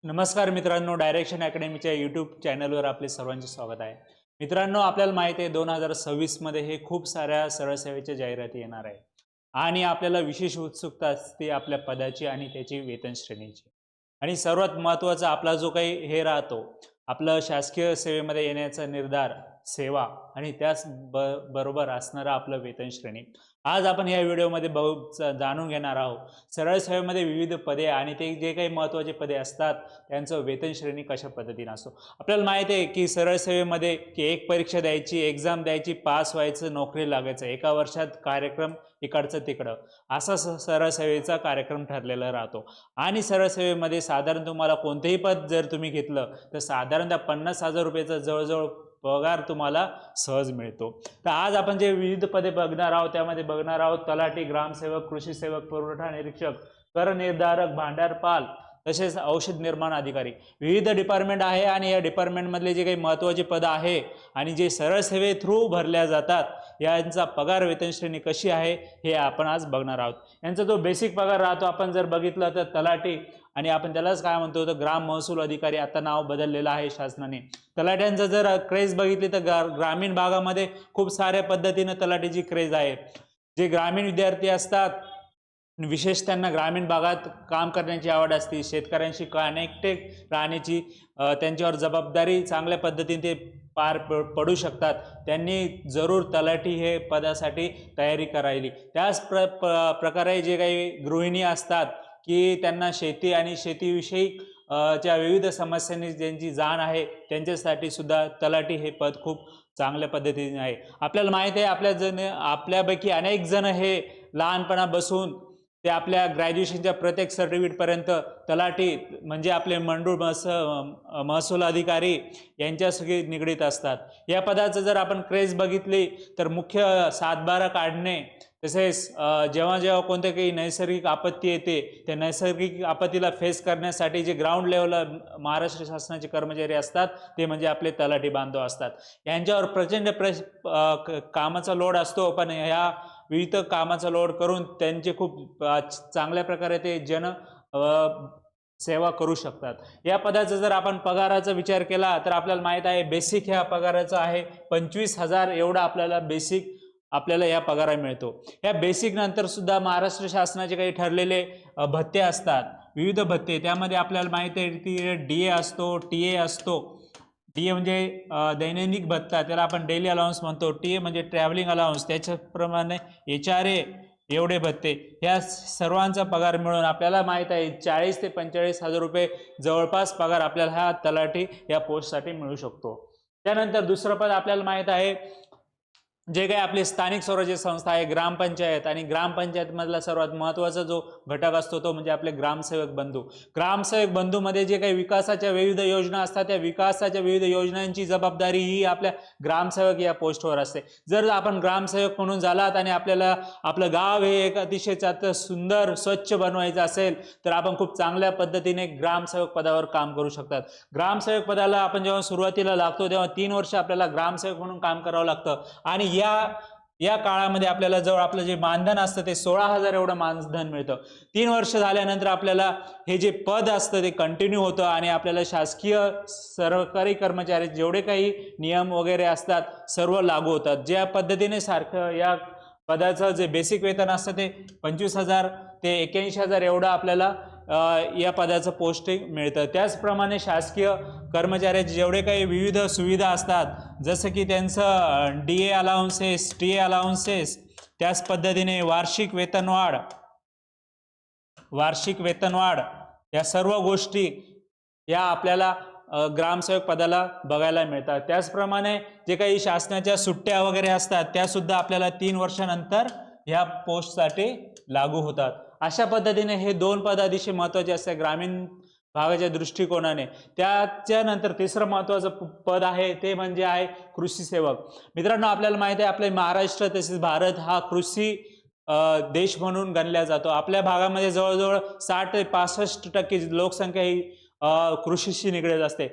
नमस्कार मित्रांनो, direction अकॅडमीच्या YouTube चॅनलवर आपले सर्वांचे स्वागत आहे. मित्रांनो, आपल्याला माहिती आहे 2026 मध्ये हे खूप साऱ्या सरळ सेवेच्या जाहिराती येणार आहे आणि आपल्याला विशेष उत्सुकता असते आपल्या पदाची आणि त्याची वेतन श्रेणीची. आणि सर्वात महत्त्वाचा आपला जो काही हे राहतो, आपलं शासकीय सेवेमध्ये येण्याचा निर्धार, सेवा आणि त्याच बरोबर असणारा आपलं वेतन श्रेणी. आज आपण या व्हिडिओमध्ये जाणून घेणार आहोत सरळ सेवेमध्ये विविध पदे आणि ते जे काही महत्त्वाचे पदे असतात त्यांचं वेतन श्रेणी कशा पद्धतीने असतो. आपल्याला माहिती आहे की सरळ सेवेमध्ये की एक परीक्षा द्यायची, एक्झाम द्यायची, पास व्हायचं, नोकरी लागायचं, एका वर्षात कार्यक्रम इकडचं तिकडं असा सरळ सेवेचा कार्यक्रम ठरलेला राहतो. आणि सरळ सेवेमध्ये साधारण तुम्हाला कोणतेही पद जर तुम्ही घेतलं तर साधारणतः 50,000 रुपयाचा जवळजवळ पगार तुम्हाला सहज मिळतो. तर आज आपण जे विविध पदे बघणार आहोत त्यामध्ये बघणार आहोत तलाठी, ग्रामसेवक, कृषी सेवक, पुरवठा निरीक्षक, कर निर्धारक, भांडारपाल, तसेच औषध निर्माण अधिकारी. विविध डिपार्टमेंट आहे आणि या डिपार्टमेंटमधले जे काही महत्त्वाचे पद आहे आणि जे सरळ सेवे थ्रू भरल्या जातात यांचा पगार वेतन श्रेणी कशी आहे हे आपण आज बघणार आहोत. यांचा जो बेसिक पगार राहतो आपण जर बघितलं तर तलाठी आणि आपण त्यालाच काय म्हणतो तर ग्राम महसूल अधिकारी, आता नाव बदललेलं आहे शासनाने. तलाट्यांचं जर क्रेज बघितली तर ग्रामीण भागामध्ये खूप साऱ्या पद्धतीनं तलाठीची क्रेज आहे. जे ग्रामीण विद्यार्थी असतात, विशेष त्यांना ग्रामीण भागात काम करण्याची आवड असते, शेतकऱ्यांशी कनेक्टेड राहण्याची त्यांच्यावर जबाबदारी चांगल्या पद्धतीने ते पार पडू शकतात, त्यांनी जरूर तलाठी हे पदासाठी तयारी करायली. त्याच प्रकारे जे काही गृहिणी असतात की त्यांना शेती आणि शेतीविषयी च्या विविध समस्यांनी ज्यांची जाण आहे त्यांच्यासाठी सुद्धा तलाठी हे पद खूप चांगल्या पद्धतीने आहे. आपल्याला माहिती आहे आपल्यापैकी अनेक जण हे लहानपणा बसून ते आपल्या ग्रॅज्युएशनच्या प्रत्येक सर्टिफिकेटपर्यंत तलाठी म्हणजे आपले मंडूळ महसूल अधिकारी यांच्यासोबत निगडीत असतात. या पदाचं जर आपण क्रेज बघितली तर मुख्य सातबारा काढणे, तसेच जेव्हा जेव्हा कोणत्या काही नैसर्गिक आपत्ती येते त्या नैसर्गिक आपत्तीला फेस करण्यासाठी जे ग्राउंड लेवलला महाराष्ट्र शासनाचे कर्मचारी असतात ते म्हणजे आपले तलाठी बांधव असतात. यांच्यावर प्रचंड कामाचा लोड असतो, पण ह्या विविध कामाचा लोड करून त्यांचे खूप चांगल्या प्रकारे ते सेवा करू शकतात. या पदाचा जर आपण पगाराचा विचार केला तर आपल्याला माहित आहे बेसिक ह्या पगाराचा आहे 25,000 एवढा आपल्याला बेसिक आपल्याला या पगारा मिळतो. या बेसिक नंतर सुद्धा महाराष्ट्र शासनाचे काही ठरलेले भत्ते असतात, विविध भत्ते. त्यामध्ये आपल्याला माहिती आहे की DA असतो, TA असतो. DA म्हणजे दैनंदिन भत्ता, त्याला आपण डेली अलाउन्स म्हणतो. TA म्हणजे ट्रॅव्हलिंग अलाउन्स, त्याच्याप्रमाणे HRA एवढे भत्ते. या सर्वांचा पगार मिळून आपल्याला माहित आहे 40 ते 45,000 रुपये जवळपास पगार आपल्याला ह्या तलाठी या पोस्टसाठी मिळू शकतो. त्यानंतर दुसरं पद आपल्याला माहित आहे जे काही आपली स्थानिक स्वराज्य संस्था आहे, ग्रामपंचायत. आणि ग्रामपंचायतमधला सर्वात महत्त्वाचा जो घटक असतो तो म्हणजे आपले ग्रामसेवक बंधू. ग्रामसेवक बंधूमध्ये जे काही विकासाच्या विविध योजना असतात त्या विकासाच्या विविध योजनांची जबाबदारी ही आपल्या ग्रामसेवक या पोस्टवर असते. जर आपण ग्रामसेवक म्हणून झालात आणि आपल्याला आपलं गाव हे एक अतिशय सुंदर स्वच्छ बनवायचं असेल तर आपण खूप चांगल्या पद्धतीने ग्रामसेवक पदावर काम करू शकतात. ग्रामसेवक पदाला आपण जेव्हा सुरुवातीला लागतो तेव्हा 3 वर्ष आपल्याला ग्रामसेवक म्हणून काम करावं लागतं आणि या काळामध्ये आपल्याला जवळ आपलं जे मानधन असतं ते 16,000 एवढं मानधन मिळतं. 3 वर्ष झाल्यानंतर आपल्याला हे जे पद असतं ते कंटिन्यू होतं आणि आपल्याला शासकीय सरकारी कर्मचारी जेवढे काही नियम वगैरे असतात सर्व लागू होतात. ज्या पद्धतीने सारखं या पदाचं जे बेसिक वेतन असतं ते 25,000 ते 81,000 एवढं आपल्याला या पदाचं पोस्टिंग मिळतं. त्याचप्रमाणे शासकीय कर्मचाऱ्याचे जेवढे काही विविध सुविधा असतात जसं की त्यांचं DA अलाउन्सेस, TA अलाउन्सेस, त्याच पद्धतीने वार्षिक वेतनवाढ या सर्व गोष्टी या आपल्याला ग्रामसेवक पदाला बघायला मिळतात. त्याचप्रमाणे जे काही शासनाच्या सुट्ट्या वगैरे असतात त्यासुद्धा आपल्याला 3 वर्षानंतर ह्या पोस्टसाठी लागू होतात. अशा पद्धतीने हे 2 पद अतिशय महत्त्वाचे असतात ग्रामीण भागाच्या दृष्टिकोनाने. त्याच्यानंतर तिसरं महत्त्वाचं पद आहे ते म्हणजे आहे कृषी सेवक. मित्रांनो, आपल्याला माहिती आहे आपले महाराष्ट्र तसेच भारत हा कृषी देश म्हणून गणला जातो. आपल्या भागामध्ये जवळजवळ 60 ते 65% लोकसंख्या ही कृषीशी निगडीत असते.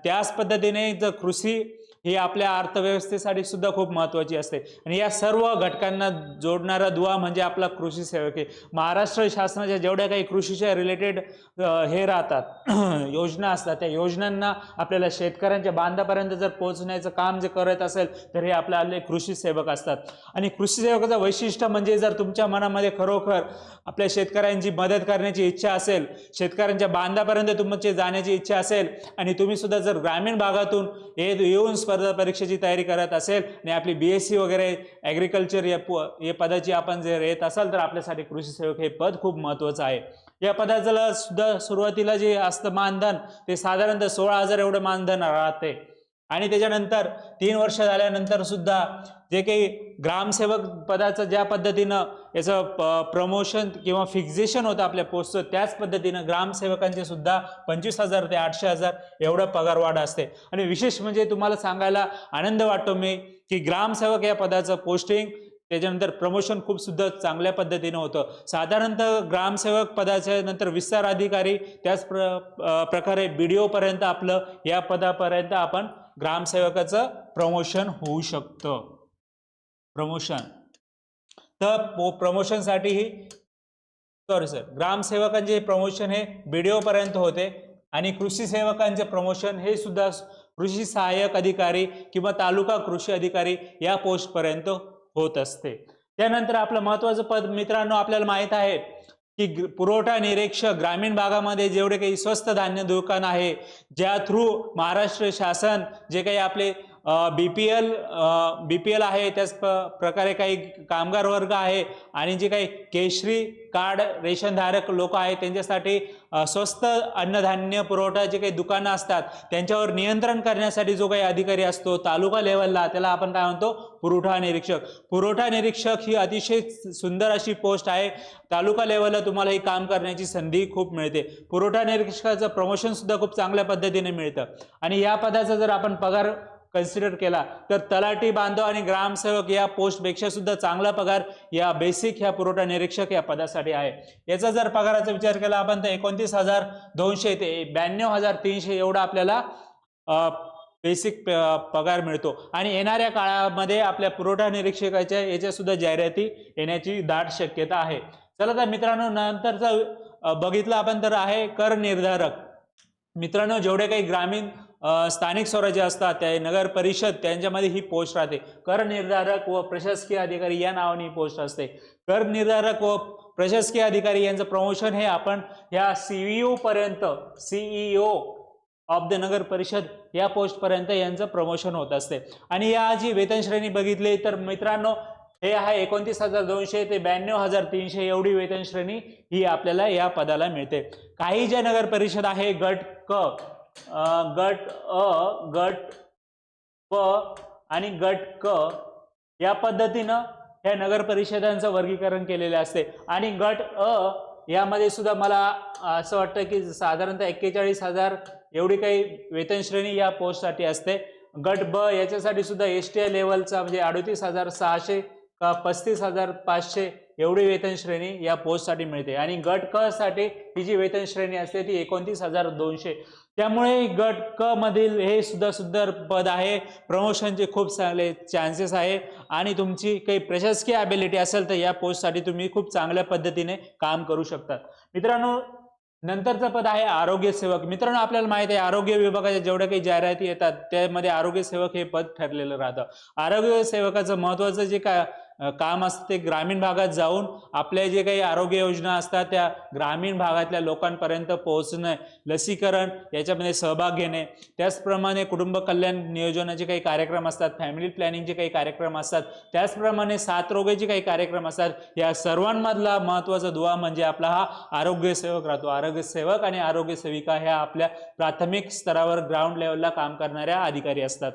त्याच पद्धतीने जर कृषी ही आपल्या अर्थव्यवस्थेसाठी सुद्धा खूप महत्त्वाची असते आणि या सर्व घटकांना जोडणारा दुवा म्हणजे आपला कृषी सेवक आहे. महाराष्ट्र शासनाच्या जेवढ्या काही कृषीच्या रिलेटेड हे राहतात योजना असतात, त्या योजनांना आपल्याला शेतकऱ्यांच्या बांधापर्यंत जर पोहोचण्याचं काम जे करत असेल तर हे आपले कृषी सेवक असतात. आणि कृषी सेवकाचं वैशिष्ट्य म्हणजे जर तुमच्या मनामध्ये खरोखर आपल्या शेतकऱ्यांची मदत करण्याची इच्छा असेल, शेतकऱ्यांच्या बांधापर्यंत तुमची जाण्याची इच्छा असेल आणि तुम्ही सुद्धा जर ग्रामीण भागातून येऊन स्पर्धा परीक्षेची तयारी करत असेल आणि आपली BSc वगैरे ॲग्रिकल्चर या पदाची आपण जर येत असाल तर आपल्यासाठी कृषी सेवक हे पद खूप महत्त्वाचं आहे. या पदाला सुद्धा सुरुवातीला जे असतं मानधन ते साधारणतः 16,000 एवढं मानधन राहते आणि त्याच्यानंतर 3 वर्ष झाल्यानंतर सुद्धा जे काही ग्रामसेवक पदाचं ज्या पद्धतीनं याचं प्रमोशन किंवा फिक्सेशन होतं आपल्या पोस्टचं, त्याच पद्धतीनं ग्रामसेवकांचे सुद्धा 25,000 ते 800,000 एवढं पगारवाढ असते. आणि विशेष म्हणजे तुम्हाला सांगायला आनंद वाटतो मी की ग्रामसेवक या पदाचं पोस्टिंग त्याच्यानंतर प्रमोशन खूप सुद्धा चांगल्या पद्धतीनं होतं. साधारणतः ग्रामसेवक पदाच्या नंतर विस्तार अधिकारी, त्याच प्रकारे BDO पर्यंत आपलं या पदापर्यंत आपण ग्रामसेवकाचं प्रमोशन होऊ शकतं. प्रमोशनसाठी ग्रामसेवकांचे प्रमोशन हे BDO पर्यंत होते आणि कृषी सेवकांचे प्रमोशन हे सुद्धा कृषी सहाय्यक अधिकारी किंवा तालुका कृषी अधिकारी या पोस्ट पर्यंत होत असते. त्यानंतर आपलं महत्त्वाचं पद मित्रांनो आपल्याला माहित आहे की पुरवठा निरीक्षक. ग्रामीण भागामध्ये जेवढे काही स्वस्त धान्य दुकान आहे, ज्या थ्रू महाराष्ट्र शासन जे काही आपले BPL आहे, त्याच प्रकारे काही कामगार वर्ग आहे आणि जे काही केशरी कार्ड रेशनधारक लोक आहेत त्यांच्यासाठी स्वस्त अन्नधान्य पुरवठा जे काही दुकानं असतात त्यांच्यावर नियंत्रण करण्यासाठी जो काही अधिकारी असतो तालुका लेवलला, त्याला आपण काय म्हणतो, पुरवठा निरीक्षक. पुरवठा निरीक्षक ही अतिशय सुंदर अशी पोस्ट आहे. तालुका लेवलला तुम्हाला ही काम करण्याची संधी खूप मिळते. पुरवठा निरीक्षकाचं प्रमोशन सुद्धा खूप चांगल्या पद्धतीने मिळतं आणि या पदाचा जर आपण पगार कन्सिडर केला तर तलाठी, बांधव आणि ग्रामसेवक या पोस्टपेक्षा सुद्धा चांगला पगार या बेसिक ह्या पुरवठा निरीक्षक या पदासाठी आहे. याचा जर पगाराचा विचार केला आपण तर 29,200 ते 92,300 एवढा आपल्याला बेसिक पगार मिळतो. आणि येणाऱ्या काळामध्ये आपल्या पुरवठा निरीक्षकाच्या याच्या सुद्धा जाहिराती येण्याची दाट शक्यता आहे. चला तर मित्रांनो, नंतरचा बघितलं आपण तर आहे कर निर्धारक. मित्रांनो, जेवढे काही ग्रामीण स्थानिक स्वराज्य असतात त्या नगर परिषद त्यांच्यामध्ये ही पोस्ट राहते. कर निर्धारक व प्रशासकीय अधिकारी या नावाने ही पोस्ट असते. कर निर्धारक व प्रशासकीय अधिकारी यांचं प्रमोशन हे आपण या CEO पर्यंत, CEO ऑफ द नगर परिषद या पोस्ट पर्यंत यांचं प्रमोशन होत असते. आणि या जी वेतन श्रेणी बघितली तर मित्रांनो हे आहे 29,200 ते 92,300 एवढी वेतन श्रेणी ही आपल्याला या पदाला मिळते. काही ज्या नगर परिषद आहे गट क, गट अ, गट प आणि गट क या पद्धतीनं या नगर परिषदांचं वर्गीकरण केलेले असते. आणि गट अ यामध्ये सुद्धा मला असं वाटतं की साधारणतः 41,000 एवढी काही वेतन श्रेणी या पोस्टसाठी असते. गट ब याच्यासाठी सुद्धा STI लेवलचा म्हणजे 38,600 का 35,500 एवढी वेतन श्रेणी या पोस्टसाठी मिळते. आणि गट क साठी ही जी वेतन श्रेणी असते ती 29,200. त्यामुळे गट क मधील हे सुद्धा सुंदर पद आहे. प्रमोशनचे खूप चांगले चान्सेस आहे आणि तुमची काही प्रशासकीय ॲबिलिटी असेल तर या पोस्टसाठी तुम्ही खूप चांगल्या पद्धतीने काम करू शकता. मित्रांनो, नंतरचं पद आहे आरोग्य सेवक. मित्रांनो, आपल्याला माहिती आहे आरोग्य विभागाच्या जेवढ्या काही जाहिराती येतात त्यामध्ये आरोग्य सेवक हे पद ठरलेलं राहतं. आरोग्य सेवकाचं महत्त्वाचं जे काम असतं ते ग्रामीण भागात जाऊन आपल्या जे काही आरोग्य योजना असतात त्या ग्रामीण भागातल्या लोकांपर्यंत पोहोचणं, लसीकरण याच्यामध्ये सहभाग घेणे, त्याचप्रमाणे कुटुंब कल्याण नियोजनाचे काही कार्यक्रम असतात, फॅमिली प्लॅनिंगचे काही कार्यक्रम असतात, त्याचप्रमाणे साथरोगाचे काही कार्यक्रम असतात. या सर्वांमधला महत्त्वाचा दुवा म्हणजे आपला हा आरोग्य सेवक राहतो. आरोग्य सेवक आणि आरोग्य सेविका ह्या आपल्या प्राथमिक स्तरावर ग्राउंड लेवलला काम करणाऱ्या अधिकारी असतात.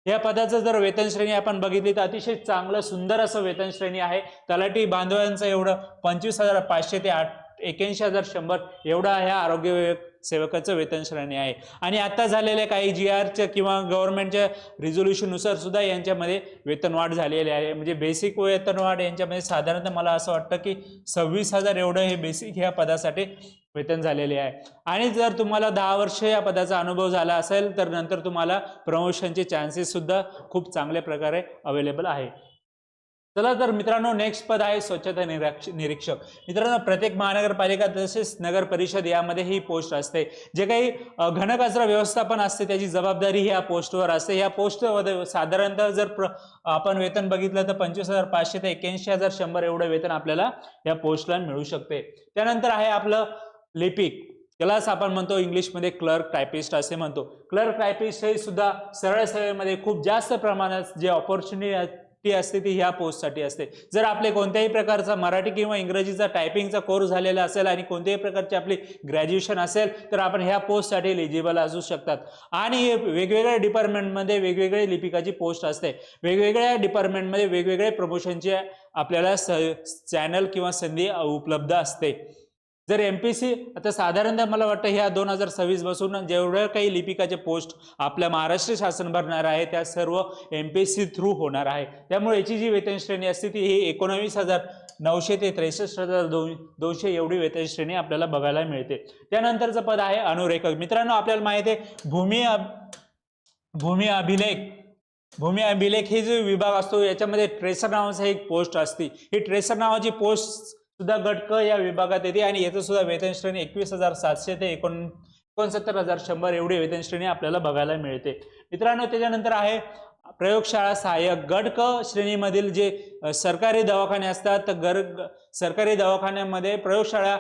या पदाचं जर वेतन श्रेणी आपण बघितली तर अतिशय चांगलं सुंदर असं वेतन श्रेणी आहे. तलाठी बांधवांचं एवढं 25,500 ते 81,100 एवढा ह्या आरोग्य सेवकाचं वेतन श्रेणी आहे. आणि आता झालेल्या काही GRच्या किंवा गव्हर्नमेंटच्या रिझोल्युशननुसार सुद्धा यांच्यामध्ये वेतनवाढ झालेली आहे. म्हणजे बेसिक वेतनवाढ यांच्यामध्ये साधारणतः मला असं वाटतं की 26,000 एवढं हे बेसिक ह्या पदासाठी वेतन झालेले आहे. आणि जर तुम्हाला 10 वर्ष या पदाचा अनुभव झाला असेल तर नंतर तुम्हाला प्रमोशनचे चान्सेस सुद्धा खूप चांगल्या प्रकारे अवेलेबल आहे. चला तर मित्रांनो, नेक्स्ट पद आहे स्वच्छता निरीक्षक. मित्रांनो, प्रत्येक महानगरपालिका तसेच नगर परिषद यामध्ये ही पोस्ट असते. जे काही घनकचरा व्यवस्थापन असते त्याची जबाबदारी ह्या पोस्टवर असते. ह्या पोस्टवर साधारणतः जर आपण वेतन बघितलं तर 25,500 ते 81,100 एवढं वेतन आपल्याला या पोस्टला मिळू शकते. त्यानंतर आहे आपलं लिपिक, त्यालाच आपण म्हणतो इंग्लिशमध्ये क्लर्क टायपिस्ट असे म्हणतो. क्लर्क टायपिस्ट हे सुद्धा सरळ सेवेमध्ये खूप जास्त प्रमाणात जे ऑपॉर्च्युनिटी असते ती ह्या पोस्टसाठी असते. जर आपले कोणत्याही प्रकारचा मराठी किंवा इंग्रजीचा टायपिंगचा कोर्स झालेला असेल आणि कोणत्याही प्रकारची आपली ग्रॅज्युएशन असेल तर आपण ह्या पोस्टसाठी एलिजिबल असू शकतात. आणि वेगवेगळ्या डिपार्टमेंटमध्ये वेगवेगळे लिपिकाची पोस्ट असते. वेगवेगळ्या डिपार्टमेंटमध्ये वेगवेगळे प्रमोशनचे आपल्याला चॅनल किंवा संधी उपलब्ध असते. जर MPC आता साधारणतः मला वाटतं ह्या 2026 पासून जेवढ्या काही लिपिकाचे पोस्ट आपल्या महाराष्ट्र शासन भरणार आहे त्या सर्व MPSC थ्रू होणार आहे. त्यामुळे याची जी वेतन श्रेणी असते ती ही 19,900 ते 63,200 एवढी वेतन श्रेणी आपल्याला बघायला मिळते. त्यानंतरचं पद आहे अनुरेखक. मित्रांनो, आपल्याला माहिती आहे भूमी अभिलेख हे जो विभाग असतो याच्यामध्ये ट्रेसर नावाचा एक पोस्ट असते. ही ट्रेसर नावाची पोस्ट सुद्धा गट क या विभागात येते आणि याचं सुद्धा वेतन श्रेणी 21,700 ते 69,100 एवढी वेतन श्रेणी आपल्याला बघायला मिळते. मित्रांनो, त्याच्यानंतर आहे प्रयोगशाळा सहाय्यक. गट क श्रेणीमधील जे सरकारी दवाखाने असतात तर सरकारी दवाखान्यामध्ये प्रयोगशाळा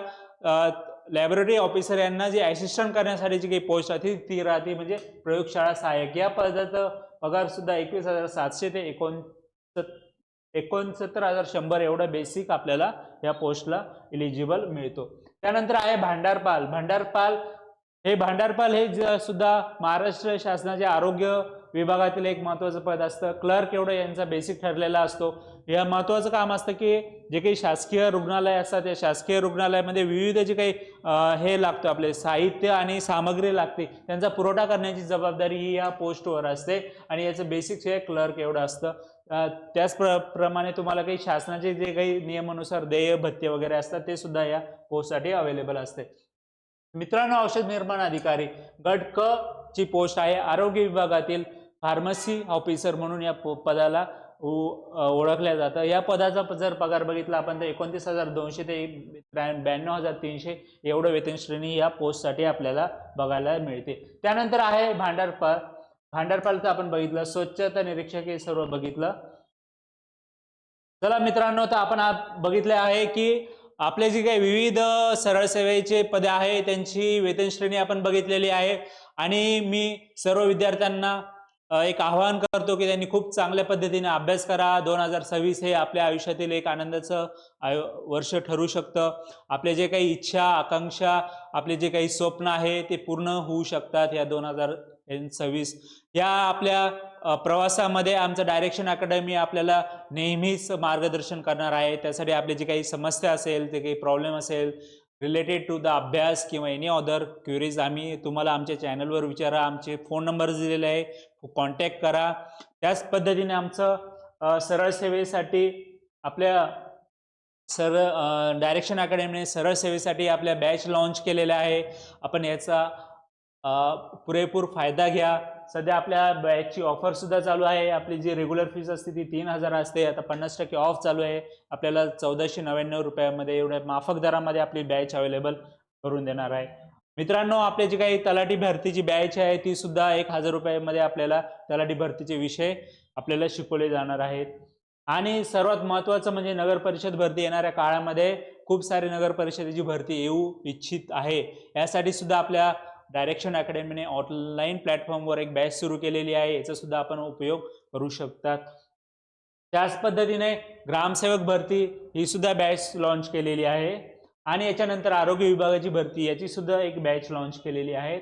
लॅबोरेटरी ऑफिसर यांना जे असिस्टंट करण्यासाठीची काही पोस्ट आहे ती राहते म्हणजे प्रयोगशाळा सहाय्यक. या पदाचा पगार सुद्धा 21,700 ते 69,100 एवढा बेसिक आपल्याला या पोस्टला एलिजिबल मिळतो. त्यानंतर आहे भांडारपाल. भांडारपाल हे सुद्धा महाराष्ट्र शासनाच्या आरोग्य विभागातील एक महत्त्वाचं पद असतं. क्लर्क एवढं यांचा बेसिक ठरलेला असतो. या महत्त्वाचं काम असतं की जे काही शासकीय रुग्णालय असतात त्या शासकीय रुग्णालयामध्ये विविध जे काही हे लागतं आपले साहित्य आणि सामग्री लागते त्यांचा पुरवठा करण्याची जबाबदारी ही या पोस्टवर असते आणि याचं बेसिक हे क्लर्क एवढं असतं. त्याचप्रमाणे तुम्हाला काही शासनाचे जे काही नियमानुसार देय भत्ते वगैरे असतात ते सुद्धा या पोस्टसाठी अवेलेबल असते. मित्रांनो, औषध निर्माण अधिकारी गट क ची पोस्ट आहे. आरोग्य विभागातील फार्मसी ऑफिसर म्हणून या पदाला ओळखल्या जातं. या पदाचा जर पगार बघितला आपण तर 29,200 ते 92,300 एवढं वेतन श्रेणी या पोस्टसाठी आपल्याला बघायला मिळते. त्यानंतर आहे भांडारपालचं आपण बघितलं. स्वच्छता निरीक्षक हे सर्व बघितलं. चला मित्रांनो, तर आपण बघितले आहे की आपले जे काही विविध सरळ सेवेचे पदे आहे त्यांची वेतन श्रेणी आपण बघितलेली आहे. आणि मी सर्व विद्यार्थ्यांना एक आवाहन करतो की त्यांनी खूप चांगल्या पद्धतीने अभ्यास करा. 2026 हे आपल्या आयुष्यातील एक आनंदाचं वर्ष ठरू शकतं. आपले जे काही इच्छा आकांक्षा आपले जे काही स्वप्न आहे ते पूर्ण होऊ शकतात. या 2026 या आपल्या प्रवासामध्ये आमचं डायरेक्शन अकॅडमी आपल्याला नेहमीच मार्गदर्शन करणार आहे. त्यासाठी आपली जी काही समस्या असेल ते काही प्रॉब्लेम असेल रिलेटेड टू द अभ्यास किंवा एनी अदर क्वेरीज आम्ही तुम्हाला आमच्या चॅनलवर विचारा. आमचे फोन नंबर दिलेले आहे, कॉन्टॅक्ट करा. त्याच पद्धतीने आमचं सरळ सेवेसाठी आपल्या डायरेक्शन अकॅडमीने सरळ सेवेसाठी आपल्या बॅच लॉन्च केलेल्या आहे. आपण याचा पुरेपूर फायदा घ्या. सध्या आपल्या बॅचची ऑफर सुद्धा चालू आहे. आपली जी रेग्युलर फीस असते ती 3,000 असते. आता 50% ऑफ चालू आहे. आपल्याला 1,499 रुपयामध्ये एवढ्या माफक दरामध्ये आपली बॅच अवेलेबल करून देणार आहे. मित्रांनो, आपली जी काही तलाठी भरतीची बॅच आहे ती सुद्धा 1,000 रुपयामध्ये आपल्याला तलाठी भरतीचे विषय आपल्याला शिकवले जाणार आहेत. आणि सर्वात महत्त्वाचं म्हणजे नगर परिषद भरती येणाऱ्या काळामध्ये खूप सारे नगर परिषदेची भरती येऊ इच्छित आहे. यासाठी सुद्धा आपल्या डायरेक्शन अकॅडमीने ऑनलाईन प्लॅटफॉर्मवर एक बॅच सुरू केलेली आहे. याचा सुद्धा आपण उपयोग करू शकतात. त्याच पद्धतीने ग्रामसेवक भरती ही सुद्धा बॅच लॉन्च केलेली आहे. आणि याच्यानंतर आरोग्य विभागाची भरती याची सुद्धा एक बॅच लॉन्च केलेली आहे.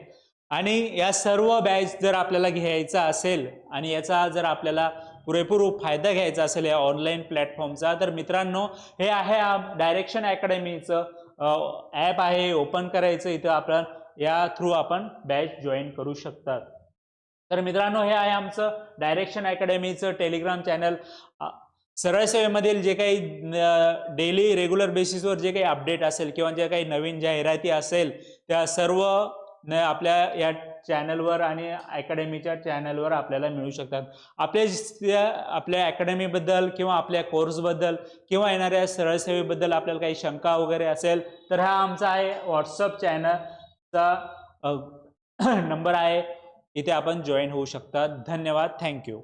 आणि या सर्व बॅच जर आपल्याला घ्यायचा असेल आणि याचा जर आपल्याला पुरेपूर फायदा घ्यायचा असेल या ऑनलाईन प्लॅटफॉर्मचा तर मित्रांनो हे आहे डायरेक्शन अकॅडमीचं ॲप आहे. ओपन करायचं. इथं आपण या थ्रू आपण बॅच जॉईन करू शकतात. तर मित्रांनो, हे आहे आमचं डायरेक्शन अकॅडमीचं टेलिग्राम चॅनल. सरळ सेवेमधील जे काही डेली रेग्युलर बेसिसवर जे काही अपडेट असेल किंवा जे काही नवीन जाहिराती असेल त्या सर्व आपल्या या चॅनलवर आणि अकॅडमीच्या चॅनलवर आपल्याला मिळू शकतात. आपल्या अकॅडमीबद्दल किंवा आपल्या कोर्सबद्दल किंवा येणाऱ्या सरळ सेवेबद्दल आपल्याला काही शंका वगैरे असेल तर हा आमचा आहे व्हॉट्सअप चॅनलचा नंबर आहे, इथे आपण जॉईन होऊ शकता. धन्यवाद. थँक्यू.